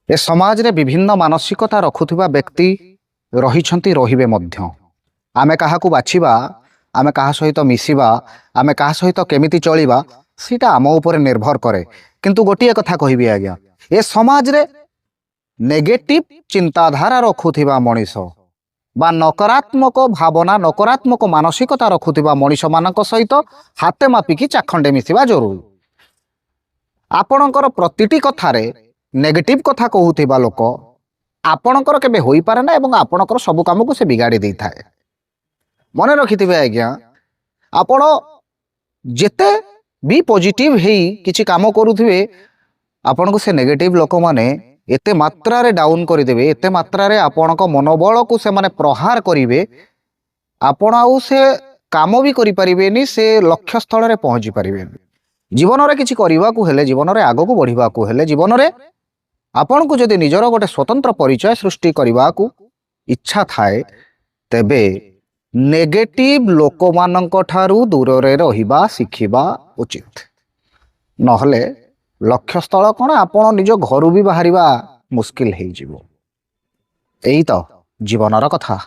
ए समाज रे विभिन्न मानसिकता रखुथिबा व्यक्ति रहिछंती रहिबे मध्य। आमे काहाकू बाछिबा, आमे काहा सहित मिसिबा, आमे काहा सहित केमिति चलिबा सीटा आम उपरे निर्भर करे। किंतु गोटिए कथा कहिबी आज्ञा, ए समाज रे नेगेटिव चिंताधारा रखुथिबा मनीष बा नकारात्मक भावना नकारात्मक मानसिकता रखुथिबा मनीष मानक सहित हाते मापिकी चाखंडे मिसिबा जरूरी। आपणकर प्रतिटी कथारे नेगेटिव कथा कहूथिबा लोक आपणकर केबे होई पारे ना एवं आपणकर सब काम को से बिगाड़ी देई थाए। मने रखिथिबे आज्ञा, आपण जेते भी पॉजिटिव हेई किछि काम करूथिबे आपण को से नेगेटिव लोक माने एते मात्रा रे डाउन करि देबे, एते मात्रा रे आपणक मनोबल को से माने प्रहार करिवे, आपण आउ से काम भी करि परिबेनी, से लक्ष्य स्थल रे पहुंची परिबेनी। जीवन रे किछि करिवा को हेले, जीवन रे आगो को बढ़िबा को हेले, जीवन रे आपण को जदि निजर गोटे स्वतंत्र परिचय सृष्टि करने को इच्छा थाए तेबे नेगेटिव लोक मानक ठारू दूर रे रहिबा शिखिबा उचित। नहले लक्ष्य स्थल कौन आपण निज घरू भी बाहरिबा मुश्किल हेई जिवो। एई तो जीवनर कथा।